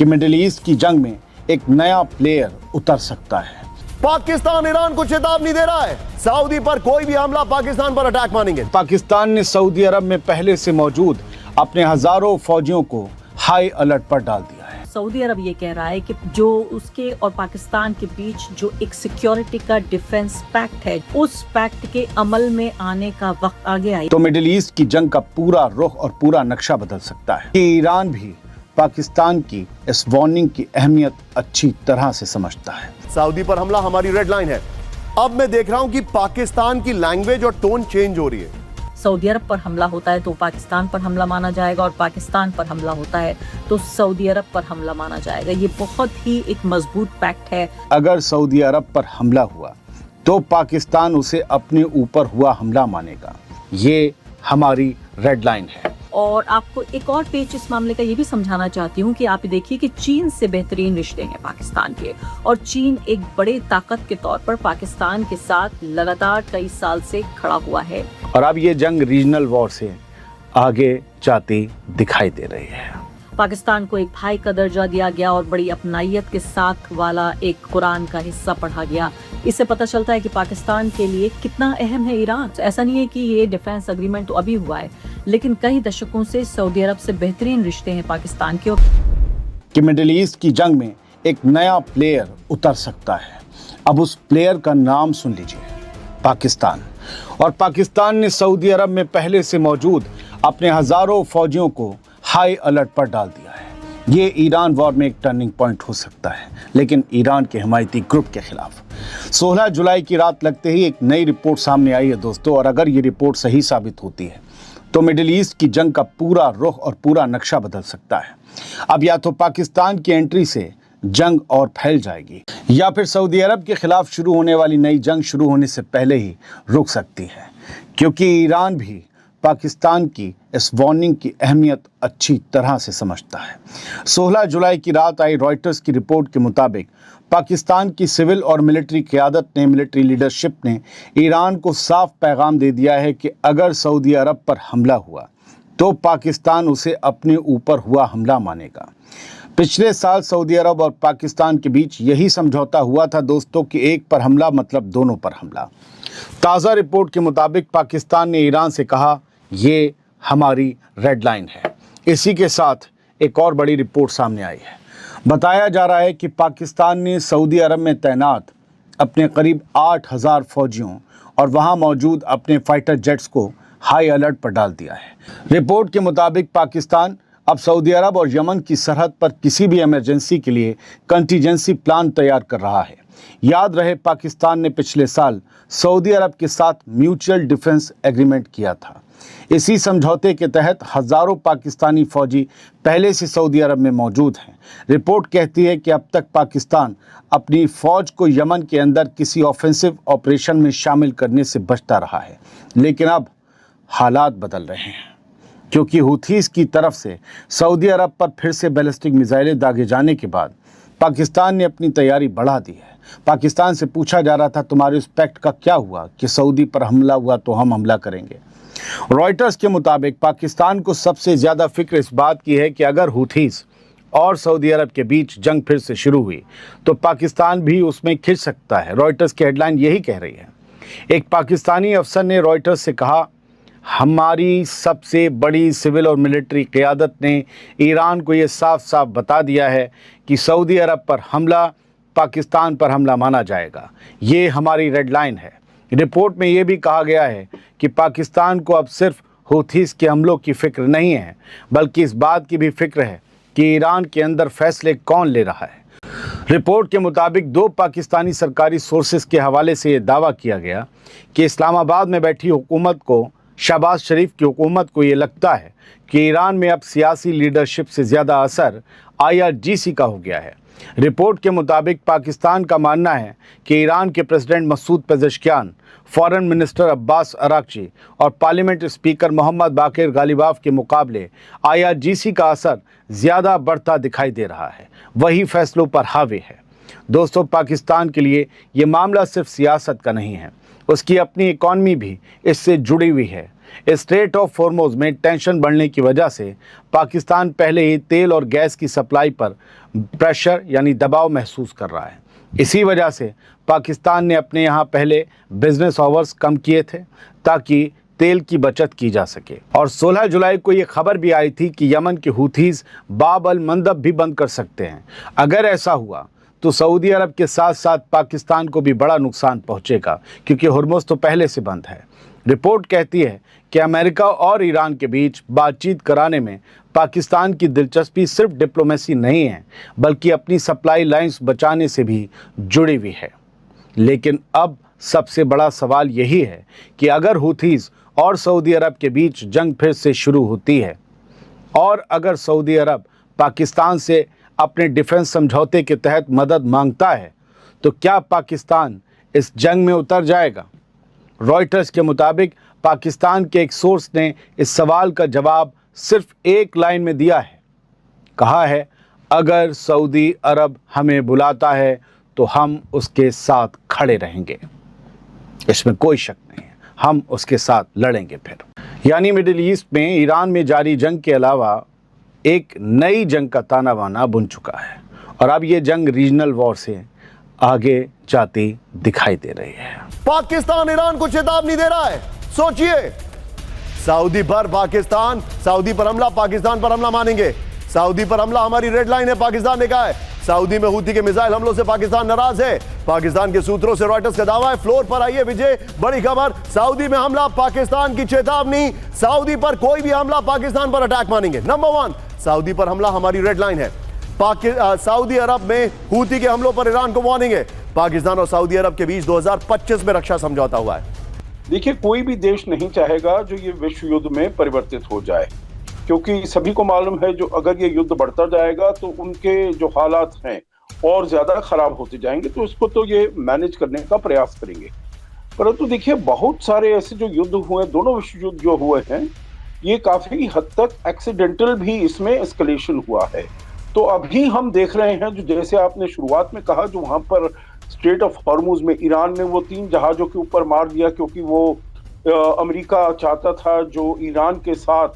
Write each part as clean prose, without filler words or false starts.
कि middle east की जंग में एक नया प्लेयर उतर सकता है। पाकिस्तान ईरान को चेतावनी दे रहा है, सऊदी पर कोई भी हमला पाकिस्तान पर अटैक मानेंगे। पाकिस्तान ने सऊदी अरब में पहले से मौजूद अपने हजारों फौजियों को हाई अलर्ट पर डाल दिया है। सऊदी अरब ये कह रहा है कि जो उसके और पाकिस्तान के बीच जो एक सिक्योरिटी का डिफेंस पैक्ट है, उस पैक्ट के अमल में आने का वक्त आ गया है। तो मिडिल ईस्ट की जंग का पूरा रुख और पूरा नक्शा बदल सकता है। कि ईरान भी पाकिस्तान की इस वार्निंग की अहमियत अच्छी तरह से समझता है। सऊदी पर हमला हमारी रेड लाइन है। अब मैं देख रहा हूं कि पाकिस्तान की लैंग्वेज और टोन चेंज हो रही है। सऊदी अरब पर हमला होता है तो पाकिस्तान पर हमला माना जाएगा, और पाकिस्तान पर हमला होता है तो सऊदी अरब पर हमला माना जाएगा। ये बहुत ही एक मजबूत पैक्ट है। अगर सऊदी अरब पर हमला हुआ तो पाकिस्तान उसे अपने ऊपर हुआ हमला मानेगा। ये हमारी रेड लाइन है। और आपको एक और पेच इस मामले का ये भी समझाना चाहती हूँ कि आप देखिए कि चीन से बेहतरीन रिश्ते हैं पाकिस्तान के, और चीन एक बड़े ताकत के तौर पर पाकिस्तान के साथ लगातार कई साल से खड़ा हुआ है। और अब ये जंग रीजनल वॉर से आगे जाती दिखाई दे रही है। पाकिस्तान को एक भाई का दर्जा दिया गया और बड़ी अपनाइयत के साथ वाला एक कुरान का हिस्सा पढ़ा गया। इससे पता चलता है कि पाकिस्तान के लिए कितना अहम है ईरान। ऐसा नहीं है कि ये डिफेंस एग्रीमेंट तो अभी हुआ है, लेकिन कई दशकों से सऊदी अरब से बेहतरीन रिश्ते हैं पाकिस्तान के। कि मिडिल ईस्ट की जंग में एक नया प्लेयर उतर सकता है। अब उस प्लेयर का नाम सुन लीजिए, पाकिस्तान। और पाकिस्तान ने सऊदी अरब में पहले से मौजूद अपने हजारों फौजियों को हाई अलर्ट पर डाल दिया है। ये ईरान वॉर में एक टर्निंग पॉइंट हो सकता है, लेकिन ईरान के हिमायती ग्रुप के खिलाफ। 16 जुलाई की रात लगते ही एक नई रिपोर्ट सामने आई है दोस्तों, और अगर ये रिपोर्ट सही साबित होती है तो मिडिल ईस्ट की जंग का पूरा रुख और पूरा नक्शा बदल सकता है। अब या तो पाकिस्तान की एंट्री से जंग और फैल जाएगी, या फिर सऊदी अरब के खिलाफ शुरू होने वाली नई जंग शुरू होने से पहले ही रुक सकती है, क्योंकि ईरान भी पाकिस्तान की इस वार्निंग की अहमियत अच्छी तरह से समझता है। 16 जुलाई की रात आई रॉयटर्स की रिपोर्ट के मुताबिक पाकिस्तान की सिविल और मिलिट्री क़यादत ने, मिलिट्री लीडरशिप ने ईरान को साफ पैगाम दे दिया है कि अगर सऊदी अरब पर हमला हुआ तो पाकिस्तान उसे अपने ऊपर हुआ हमला मानेगा। पिछले साल सऊदी अरब और पाकिस्तान के बीच यही समझौता हुआ था दोस्तों कि एक पर हमला मतलब दोनों पर हमला। ताज़ा रिपोर्ट के मुताबिक पाकिस्तान ने ईरान से कहा, ये हमारी रेड लाइन है। इसी के साथ एक और बड़ी रिपोर्ट सामने आई है। बताया जा रहा है कि पाकिस्तान ने सऊदी अरब में तैनात अपने करीब 8,000 फौजियों और वहां मौजूद अपने फाइटर जेट्स को हाई अलर्ट पर डाल दिया है। रिपोर्ट के मुताबिक पाकिस्तान अब सऊदी अरब और यमन की सरहद पर किसी भी इमरजेंसी के लिए कंटीजेंसी प्लान तैयार कर रहा है। याद रहे, पाकिस्तान ने पिछले साल सऊदी अरब के साथ म्यूचुअल डिफेंस एग्रीमेंट किया था। इसी समझौते के तहत हजारों पाकिस्तानी फौजी पहले से सऊदी अरब में मौजूद हैं। रिपोर्ट कहती है कि अब तक पाकिस्तान अपनी फौज को यमन के अंदर किसी ऑफेंसिव ऑपरेशन में शामिल करने से बचता रहा है, लेकिन अब हालात बदल रहे हैं, क्योंकि हुथीस की तरफ से सऊदी अरब पर फिर से बैलिस्टिक मिसाइलें दागे जाने के बाद पाकिस्तान ने अपनी तैयारी बढ़ा दी है। पाकिस्तान से पूछा जा रहा था, तुम्हारे उस पैक्ट का क्या हुआ कि सऊदी पर हमला हुआ तो हम हमला करेंगे। रॉयटर्स के मुताबिक पाकिस्तान को सबसे ज़्यादा फिक्र इस बात की है कि अगर हुथीस और सऊदी अरब के बीच जंग फिर से शुरू हुई तो पाकिस्तान भी उसमें खिंच सकता है। रॉयटर्स की हेडलाइन यही कह रही है। एक पाकिस्तानी अफसर ने रॉयटर्स से कहा, हमारी सबसे बड़ी सिविल और मिलिट्री क़यादत ने ईरान को ये साफ साफ बता दिया है कि सऊदी अरब पर हमला पाकिस्तान पर हमला माना जाएगा। ये हमारी रेड लाइन है। रिपोर्ट में ये भी कहा गया है कि पाकिस्तान को अब सिर्फ हुथीस के हमलों की फिक्र नहीं है, बल्कि इस बात की भी फिक्र है कि ईरान के अंदर फैसले कौन ले रहा है। रिपोर्ट के मुताबिक 2 पाकिस्तानी सरकारी सोर्सेस के हवाले से ये दावा किया गया कि इस्लामाबाद में बैठी हुकूमत को, शहबाज शरीफ की हुकूमत को ये लगता है कि ईरान में अब सियासी लीडरशिप से ज़्यादा असर IRGC का हो गया है। रिपोर्ट के मुताबिक पाकिस्तान का मानना है कि ईरान के president Masoud Pezeshkian, foreign minister Abbas Araghchi और parliament speaker Mohammad Bagher Ghalibaf के मुकाबले IRGC का असर ज़्यादा बढ़ता दिखाई दे रहा है, वही फैसलों पर हावी है। दोस्तों, पाकिस्तान के लिए ये मामला सिर्फ सियासत का नहीं है, उसकी अपनी इकॉनमी भी इससे जुड़ी हुई है। स्ट्रेट ऑफ हॉर्मुज़ में टेंशन बढ़ने की वजह से पाकिस्तान पहले ही तेल और गैस की सप्लाई पर प्रेशर यानी दबाव महसूस कर रहा है। इसी वजह से पाकिस्तान ने अपने यहाँ पहले बिजनेस आवर्स कम किए थे ताकि तेल की बचत की जा सके। और 16 जुलाई को ये खबर भी आई थी कि यमन के हूथीज़ बाब अल मंदब भी बंद कर सकते हैं। अगर ऐसा हुआ तो सऊदी अरब के साथ साथ पाकिस्तान को भी बड़ा नुकसान पहुंचेगा, क्योंकि हॉर्मुज़ तो पहले से बंद है। रिपोर्ट कहती है कि अमेरिका और ईरान के बीच बातचीत कराने में पाकिस्तान की दिलचस्पी सिर्फ डिप्लोमेसी नहीं है, बल्कि अपनी सप्लाई लाइंस बचाने से भी जुड़ी हुई है। लेकिन अब सबसे बड़ा सवाल यही है कि अगर हूथीज़ और सऊदी अरब के बीच जंग फिर से शुरू होती है और अगर सऊदी अरब पाकिस्तान से अपने डिफेंस समझौते के तहत मदद मांगता है तो क्या पाकिस्तान इस जंग में उतर जाएगा? रॉयटर्स के मुताबिक पाकिस्तान के एक सोर्स ने इस सवाल का जवाब सिर्फ एक लाइन में दिया है। कहा है, अगर सऊदी अरब हमें बुलाता है तो हम उसके साथ खड़े रहेंगे, इसमें कोई शक नहीं है, हम उसके साथ लड़ेंगे फिर। यानी मिडिल ईस्ट में ईरान में जारी जंग के अलावा एक नई जंग का ताना बाना बुन चुका है और अब ये जंग रीजनल वॉर से आगे जाती दिखाई दे रही है। पाकिस्तान ईरान को चेतावनी दे रहा है। सोचिए, सऊदी पर पाकिस्तान, सऊदी पर हमला, पाकिस्तान पर हमला मानेंगे। सऊदी पर हमला हमारी रेड लाइन है, पाकिस्तान ने कहा है। सऊदी में हूथी के मिसाइल हमलों से पाकिस्तान नाराज है। पाकिस्तान के सूत्रों से रॉयटर्स का दावा है। फ्लोर पर आइए विजय, बड़ी खबर, सऊदी में हमला, पाकिस्तान की चेतावनी। सऊदी पर कोई भी हमला, पाकिस्तान पर अटैक मानेंगे। नंबर 1, सऊदी पर हमला हमारी रेड लाइन है। सऊदी अरब में हूथी के हमलों पर ईरान को वार्निंग है। पाकिस्तान और सऊदी अरब के बीच 2025 में रक्षा समझौता हुआ है। देखिए, कोई भी देश नहीं चाहेगा जो ये विश्व युद्ध में परिवर्तित हो जाए, क्योंकि सभी को मालूम है जो अगर ये युद्ध बढ़ता जाएगा तो उनके जो हालात हैं और ज्यादा खराब होते जाएंगे, तो इसको तो ये मैनेज करने का प्रयास करेंगे। परंतु देखिए, बहुत सारे ऐसे जो युद्ध हुए, दोनों विश्व युद्ध जो हुए हैं, ये काफी हद तक एक्सीडेंटल भी इसमें एस्केलेशन हुआ है। तो अभी हम देख रहे हैं जो जैसे आपने शुरुआत में कहा, जो वहां पर स्ट्रेट ऑफ हॉर्मुज़ में ईरान ने वो 3 जहाजों के ऊपर मार दिया, क्योंकि वो अमेरिका चाहता था जो ईरान के साथ,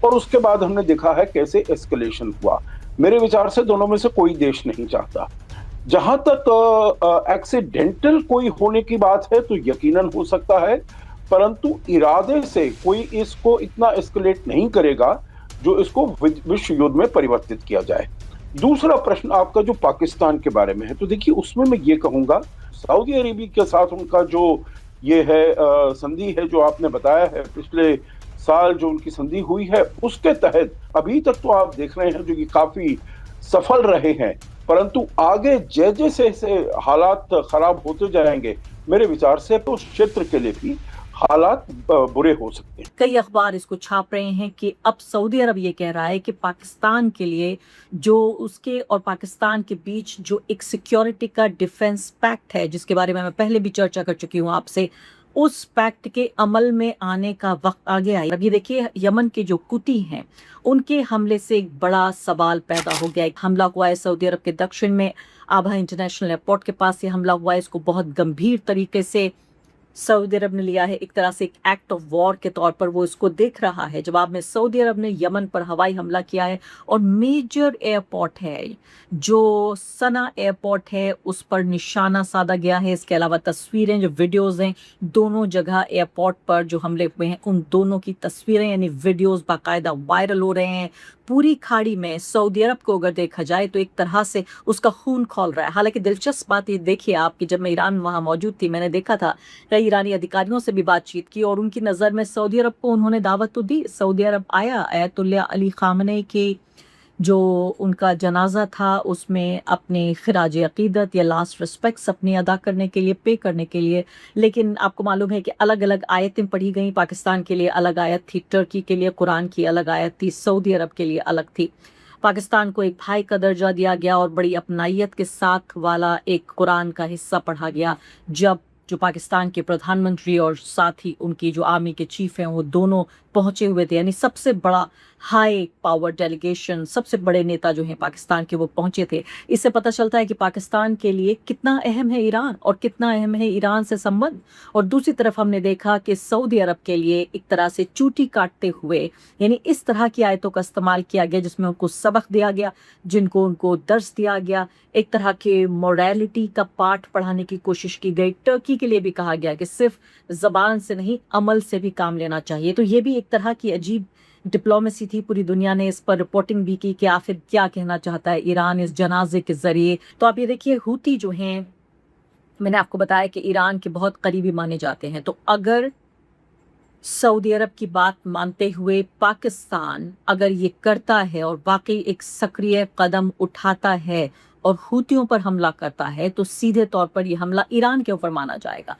और उसके बाद हमने देखा है कैसे एस्केलेशन हुआ। मेरे विचार से दोनों में से कोई देश नहीं चाहता। जहां तक एक्सीडेंटल कोई होने की बात है तो यकीनन हो सकता है, परंतु इरादे से कोई इसको इतना एस्केलेट नहीं करेगा जो इसको विश्व युद्ध में परिवर्तित किया जाए। दूसरा प्रश्न आपका जो पाकिस्तान के बारे में है, तो देखिए उसमें मैं ये कहूंगा, सऊदी अरेबिया के साथ उनका जो ये है संधि है जो आपने बताया है, पिछले साल जो उनकी संधि हुई है, उसके तहत अभी तक तो आप देख रहे हैं जो ये काफी सफल रहे हैं। परंतु आगे जैसे हालात खराब होते जाएंगे, मेरे विचार से तो उस क्षेत्र के लिए भी हालात बुरे हो सकते हैं। कई अखबार इसको छाप रहे हैं कि अब सऊदी अरब ये कह रहा है कि पाकिस्तान के लिए जो उसके और पाकिस्तान के बीच जो एक सिक्योरिटी का डिफेंस पैक्ट है, जिसके बारे में मैं पहले भी चर्चा कर चुकी हूँ आपसे, उस पैक्ट के अमल में आने का वक्त आ गया है। अब ये देखिए, यमन के जो कुती हैं, उनके हमले से एक बड़ा सवाल पैदा हो गया। हमला हुआ है सऊदी अरब के दक्षिण में आबा इंटरनेशनल एयरपोर्ट के पास ये हमला हुआ है। इसको बहुत गंभीर तरीके से सऊदी अरब ने लिया है, एक तरह से एक एक्ट ऑफ वॉर के तौर पर वो इसको देख रहा है। जवाब में सऊदी अरब ने यमन पर हवाई हमला किया है और मेजर एयरपोर्ट है जो सना एयरपोर्ट है उस पर निशाना साधा गया है। इसके अलावा तस्वीरें, जो वीडियोज़ हैं, दोनों जगह एयरपोर्ट पर जो हमले हुए हैं उन दोनों की तस्वीरें यानी वीडियोज़ बाकायदा वायरल हो रहे हैं। पूरी खाड़ी में सऊदी अरब को अगर देखा जाए तो एक तरह से उसका खून खौल रहा है। हालांकि दिलचस्प बात ये देखिए आप कि जब मैं ईरान वहाँ मौजूद थी, मैंने देखा था, कई ईरानी अधिकारियों से भी बातचीत की और उनकी नज़र में सऊदी अरब को उन्होंने दावत तो दी। सऊदी अरब आया, अयतुल्ला अली खामनेई की जो उनका जनाजा था उसमें अपने खिराज अकीदत या लास्ट रिस्पेक्ट्स अपनी अदा करने के लिए, पे करने के लिए। लेकिन आपको मालूम है कि अलग अलग आयतें पढ़ी गई। पाकिस्तान के लिए अलग आयत थी, टर्की के लिए कुरान की अलग आयत थी, सऊदी अरब के लिए अलग थी। पाकिस्तान को एक भाई का दर्जा दिया गया और बड़ी अपनायत के साथ वाला एक कुरान का हिस्सा पढ़ा गया, जब जो पाकिस्तान के प्रधानमंत्री और साथ ही उनकी जो आर्मी के चीफ हैं वो दोनों पहुंचे हुए थे, यानी सबसे बड़ा हाई पावर डेलीगेशन, सबसे बड़े नेता जो हैं पाकिस्तान के वो पहुंचे थे। इससे पता चलता है कि पाकिस्तान के लिए कितना अहम है ईरान और कितना अहम है ईरान से संबंध। और दूसरी तरफ हमने देखा कि सऊदी अरब के लिए एक तरह से चूटी काटते हुए, यानी इस तरह की आयतों का इस्तेमाल किया गया जिसमें उनको सबक दिया गया, जिनको उनको दर्स दिया गया, एक तरह के मोरालिटी का पाठ पढ़ाने की कोशिश की गई। टर्की के लिए भी कहा गया कि सिर्फ जबान से नहीं अमल से भी काम लेना चाहिए। तो ये भी एक तरह की अजीब डिप्लोमेसी थी। पूरी दुनिया ने इस पर रिपोर्टिंग भी की कि आखिर क्या कहना चाहता है ईरान इस जनाजे के जरिए। तो आप ये देखिए, हूती जो हैं, मैंने आपको बताया कि ईरान के बहुत करीबी माने जाते हैं। तो अगर सऊदी अरब की बात मानते हुए पाकिस्तान अगर ये करता है और वाकई एक सक्रिय कदम उठाता है और हूतियों पर हमला करता है, तो सीधे तौर पर यह हमला ईरान के ऊपर माना जाएगा।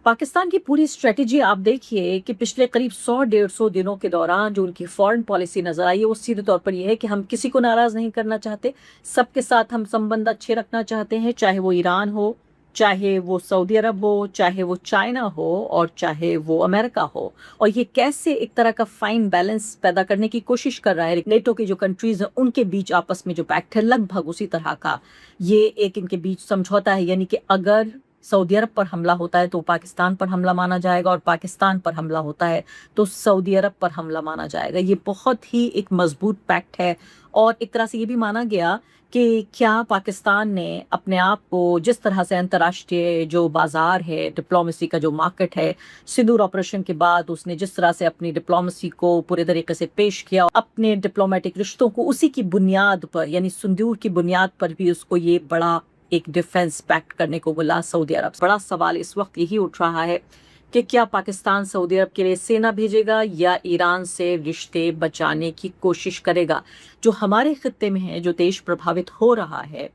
पाकिस्तान की पूरी स्ट्रेटजी आप देखिए कि पिछले करीब 100-150 दिनों के दौरान जो उनकी फॉरेन पॉलिसी नजर आई है वो सीधे तौर पर यह है कि हम किसी को नाराज नहीं करना चाहते, सबके साथ हम संबंध अच्छे रखना चाहते हैं, चाहे वो ईरान हो, चाहे वो सऊदी अरब हो, चाहे वो चाइना हो और चाहे वो अमेरिका हो। और ये कैसे एक तरह का फाइन बैलेंस पैदा करने की कोशिश कर रहा है। नेटो की जो कंट्रीज हैं उनके बीच आपस में जो पैक्ट है लगभग उसी तरह का ये एक इनके बीच समझौता है, यानी कि अगर सऊदी अरब पर हमला होता है तो पाकिस्तान पर हमला माना जाएगा और पाकिस्तान पर हमला होता है तो सऊदी अरब पर हमला माना जाएगा। ये बहुत ही एक मजबूत पैक्ट है। और एक तरह से ये भी माना गया कि क्या पाकिस्तान ने अपने आप को जिस तरह से अंतर्राष्ट्रीय जो बाजार है, डिप्लोमेसी का जो मार्केट है, सिंदूर ऑपरेशन के बाद उसने जिस तरह से अपनी डिप्लोमेसी को पूरे तरीके से पेश किया, अपने डिप्लोमेटिक रिश्तों को उसी की बुनियाद पर, यानी सिंदूर की बुनियाद पर भी उसको ये बड़ा एक डिफेंस पैक्ट करने को बोला सऊदी अरब। बड़ा सवाल इस वक्त यही उठ रहा है कि क्या पाकिस्तान सऊदी अरब के लिए सेना भेजेगा या ईरान से रिश्ते बचाने की कोशिश करेगा। जो हमारे खित्ते में है, जो देश प्रभावित हो रहा है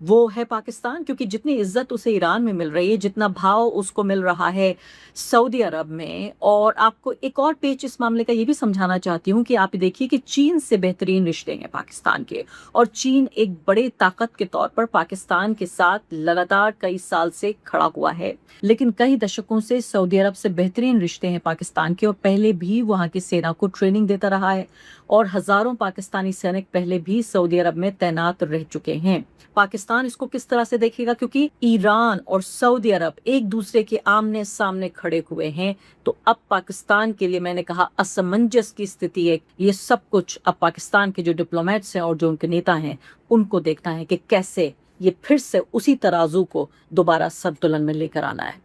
वो है पाकिस्तान, क्योंकि जितनी इज्जत उसे ईरान में मिल रही है, जितना भाव उसको मिल रहा है सऊदी अरब में। और आपको एक और पेच इस मामले का ये भी समझाना चाहती हूँ कि आप देखिए कि चीन से बेहतरीन रिश्ते हैं पाकिस्तान के, और चीन एक बड़े ताकत के तौर पर पाकिस्तान के साथ लगातार कई साल से खड़ा हुआ है। लेकिन कई दशकों से सऊदी अरब से बेहतरीन रिश्ते हैं पाकिस्तान के, और पहले भी वहाँ की सेना को ट्रेनिंग देता रहा है और हजारों पाकिस्तानी सैनिक पहले भी सऊदी अरब में तैनात रह चुके हैं। पाकिस्तान इसको किस तरह से देखेगा, क्योंकि ईरान और सऊदी अरब एक दूसरे के आमने सामने खड़े हुए हैं, तो अब पाकिस्तान के लिए मैंने कहा असमंजस की स्थिति है। ये सब कुछ अब पाकिस्तान के जो डिप्लोमेट्स हैं और जो उनके नेता हैं उनको देखना है कि कैसे ये फिर से उसी तराजू को दोबारा संतुलन में लेकर आना है।